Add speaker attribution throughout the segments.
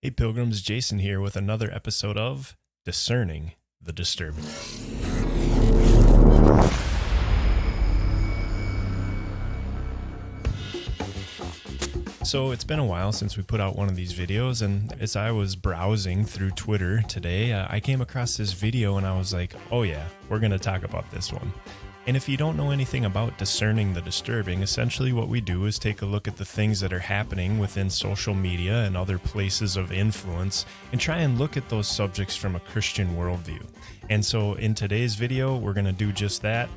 Speaker 1: Hey Pilgrims, Jason here with another episode of Discerning the Disturbing. So it's been a while since we put out one of these videos, and as I was browsing through Twitter today, I came across this video and I was like, oh yeah, we're going to talk about this one. And if you don't know anything about discerning the disturbing, essentially what we do is take a look at the things that are happening within social media and other places of influence and try and look at those subjects from a Christian worldview. And so in today's video, we're going to do just that.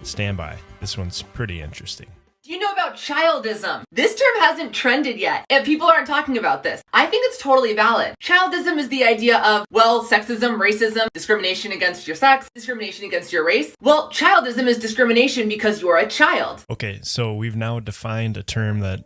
Speaker 1: Stand by. This one's pretty interesting.
Speaker 2: Do you know about childism? This term hasn't trended yet, and people aren't talking about this. I think it's totally valid. Childism is the idea of, well, sexism, racism, discrimination against your sex, discrimination against your race. Well, childism is discrimination because you're a child.
Speaker 1: Okay, so we've now defined a term that,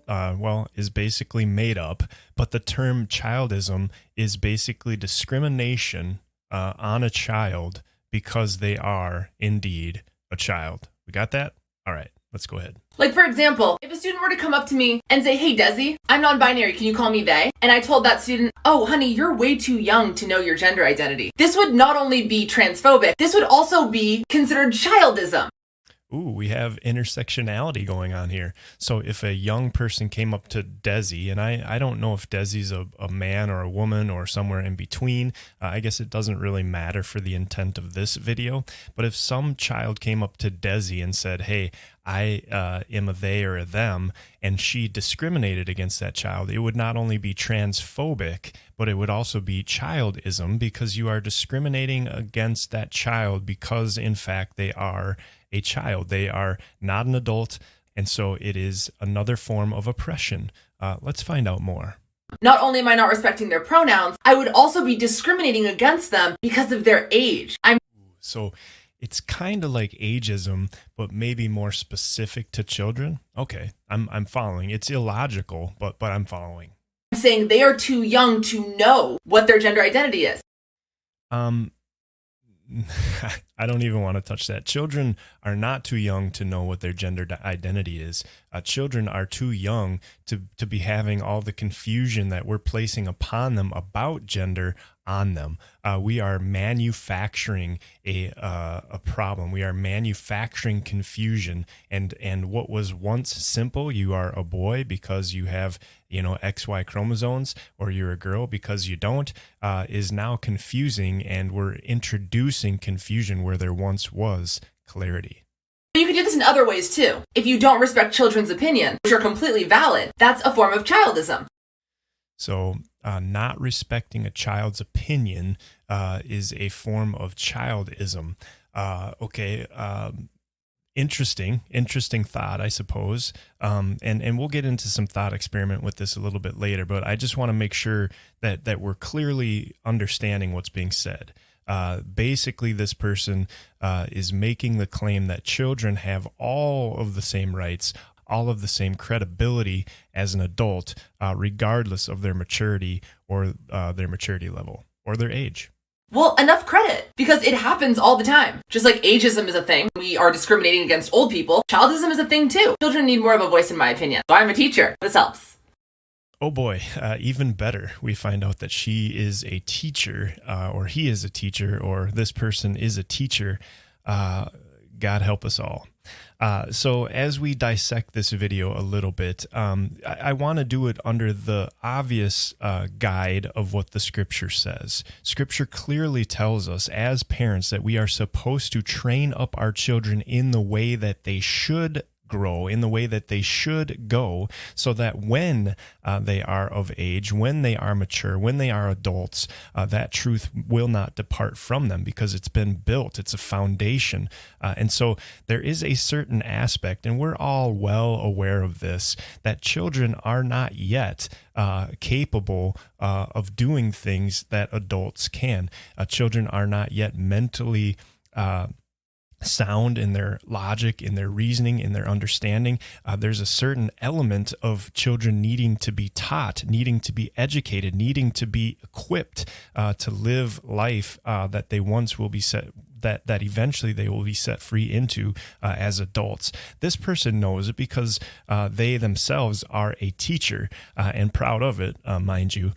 Speaker 1: is basically made up, but the term childism is basically discrimination on a child because they are indeed a child. We got that? All right, let's go ahead.
Speaker 2: Like, for example, if a student were to come up to me and say, hey, Desi, I'm non-binary, can you call me they? And I told that student, oh, honey, you're way too young to know your gender identity. This would not only be transphobic, this would also be considered childism.
Speaker 1: Ooh, we have intersectionality going on here. So if a young person came up to Desi, and I don't know if Desi's a man or a woman or somewhere in between, I guess it doesn't really matter for the intent of this video, but if some child came up to Desi and said, hey, I am a they or a them, and she discriminated against that child, it would not only be transphobic, but it would also be childism because you are discriminating against that child because, in fact, they are a child. They are not an adult, and so it is another form of oppression. Let's find out more.
Speaker 2: Not only am I not respecting their pronouns, I would also be discriminating against them because of their age.
Speaker 1: So it's kind of like ageism, but maybe more specific to children. Okay, I'm following. It's illogical, but I'm following.
Speaker 2: I'm saying they are too young to know what their gender identity is.
Speaker 1: I don't even want to touch that. Children are not too young to know what their gender identity is. Children are too young to be having all the confusion that we're placing upon them about gender on them. We are manufacturing a problem. We are manufacturing confusion, and what was once simple, you are a boy because you have XY chromosomes, or you're a girl because you don't, is now confusing, and we're introducing confusion where there once was clarity.
Speaker 2: You could do this in other ways too. If you don't respect children's opinion, which are completely valid, that's a form of childism.
Speaker 1: So not respecting a child's opinion is a form of childism. Interesting thought, I suppose. And we'll get into some thought experiment with this a little bit later, but I just want to make sure that we're clearly understanding what's being said. Basically, this person is making the claim that children have all of the same rights, all of the same credibility as an adult, regardless of their maturity or their maturity level or their age.
Speaker 2: Well, enough credit, because it happens all the time. Just like ageism is a thing, we are discriminating against old people, childism is a thing too. Children need more of a voice, in my opinion. So I'm a teacher. This helps.
Speaker 1: Oh boy, even better. We find out that she is a teacher, or he is a teacher, or this person is a teacher. God help us all. So as we dissect this video a little bit, I want to do it under the obvious guide of what the scripture says. Scripture clearly tells us as parents that we are supposed to train up our children in the way that they should grow, in the way that they should go, so that when they are of age, when they are mature, when they are adults, that truth will not depart from them because it's been built. It's a foundation. And so there is a certain aspect, and we're all well aware of this, that children are not yet capable of doing things that adults can. Children are not yet mentally sound in their logic, in their reasoning, in their understanding. There's a certain element of children needing to be taught, needing to be educated, needing to be equipped to live life that they once will be that eventually they will be set free into as adults. This person knows it because they themselves are a teacher and proud of it, mind you.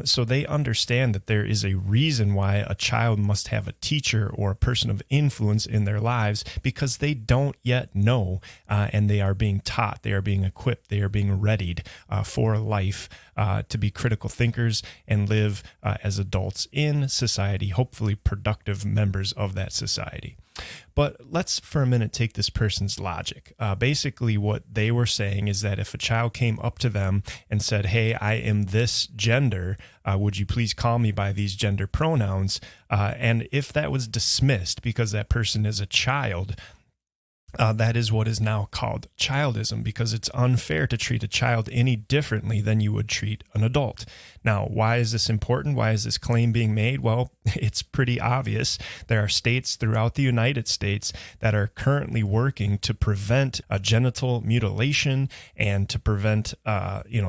Speaker 1: So they understand that there is a reason why a child must have a teacher or a person of influence in their lives, because they don't yet know, and they are being taught, they are being equipped, they are being readied for life, to be critical thinkers and live as adults in society, hopefully productive members of that society. But let's for a minute take this person's logic. Basically, what they were saying is that if a child came up to them and said, "Hey, I am this gender, would you please call me by these gender pronouns?" And if that was dismissed because that person is a child, that is what is now called childism, because it's unfair to treat a child any differently than you would treat an adult. Now, why is this important? Why is this claim being made? Well, it's pretty obvious. There are states throughout the United States that are currently working to prevent genital mutilation and to prevent,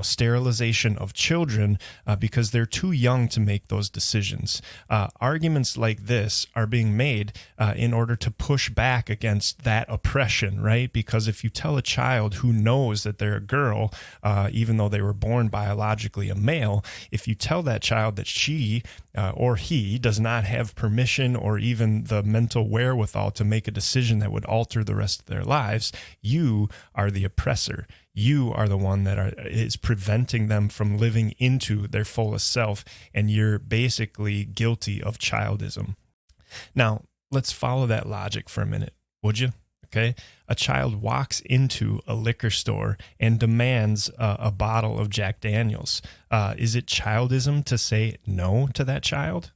Speaker 1: sterilization of children because they're too young to make those decisions. Arguments like this are being made in order to push back against that oppression, right? Because if you tell a child who knows that they're a girl, even though they were born biologically a male, if you tell that child that she or he does not have permission or even the mental wherewithal to make a decision that would alter the rest of their lives, you are the oppressor. You are the one that is preventing them from living into their fullest self, and you're basically guilty of childism. Now, let's follow that logic for a minute, would you? Okay, a child walks into a liquor store and demands a bottle of Jack Daniels. Is it childism to say no to that child?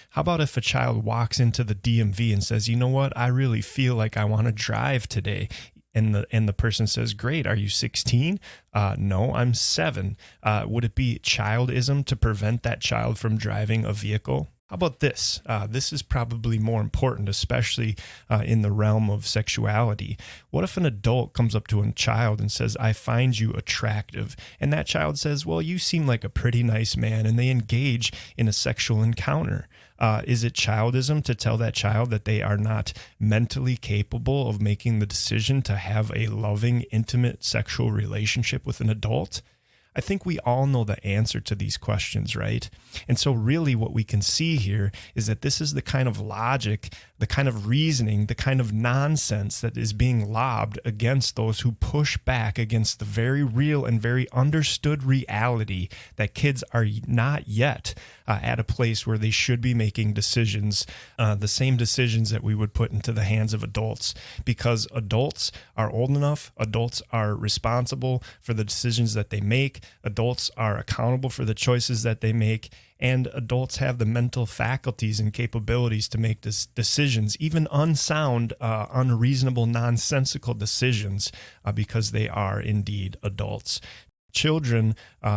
Speaker 1: How about if a child walks into the DMV and says, "You know what, I really feel like I want to drive today," and the person says, "Great, are you 16? No, I'm 7. Would it be childism to prevent that child from driving a vehicle? How about this? This is probably more important, especially in the realm of sexuality. What if an adult comes up to a child and says, "I find you attractive," and that child says, "Well, you seem like a pretty nice man," and they engage in a sexual encounter? Is it childism to tell that child that they are not mentally capable of making the decision to have a loving, intimate sexual relationship with an adult? I think we all know the answer to these questions, right? And so really what we can see here is that this is the kind of logic, the kind of reasoning, the kind of nonsense that is being lobbed against those who push back against the very real and very understood reality that kids are not yet at a place where they should be making decisions, the same decisions that we would put into the hands of adults, because adults are old enough, adults are responsible for the decisions that they make, adults are accountable for the choices that they make, and adults have the mental faculties and capabilities to make decisions, even unsound, unreasonable, nonsensical decisions, because they are indeed adults. Children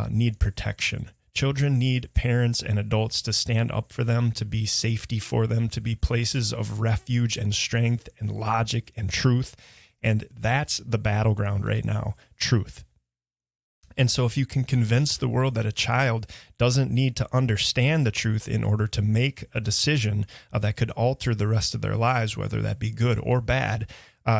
Speaker 1: need protection. Children need parents and adults to stand up for them, to be safety for them, to be places of refuge and strength and logic and truth. And that's the battleground right now, truth. And so if you can convince the world that a child doesn't need to understand the truth in order to make a decision that could alter the rest of their lives, whether that be good or bad,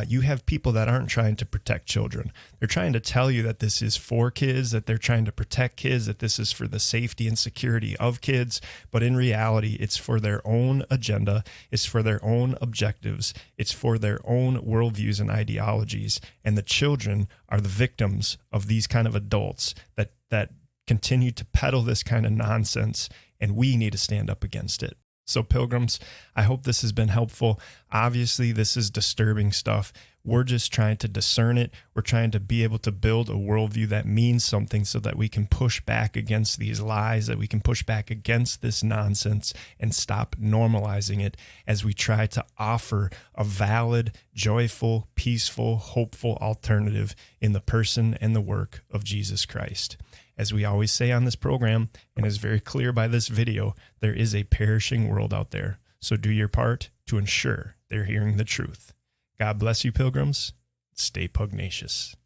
Speaker 1: you have people that aren't trying to protect children. They're trying to tell you that this is for kids, that they're trying to protect kids, that this is for the safety and security of kids. But in reality, it's for their own agenda. It's for their own objectives. It's for their own worldviews and ideologies. And the children are the victims of these kind of adults that continue to peddle this kind of nonsense. And we need to stand up against it. So pilgrims, I hope this has been helpful. Obviously, this is disturbing stuff. We're just trying to discern it. We're trying to be able to build a worldview that means something so that we can push back against these lies, that we can push back against this nonsense and stop normalizing it as we try to offer a valid, joyful, peaceful, hopeful alternative in the person and the work of Jesus Christ. As we always say on this program, and is very clear by this video, there is a perishing world out there. So do your part to ensure they're hearing the truth. God bless you, pilgrims. Stay pugnacious.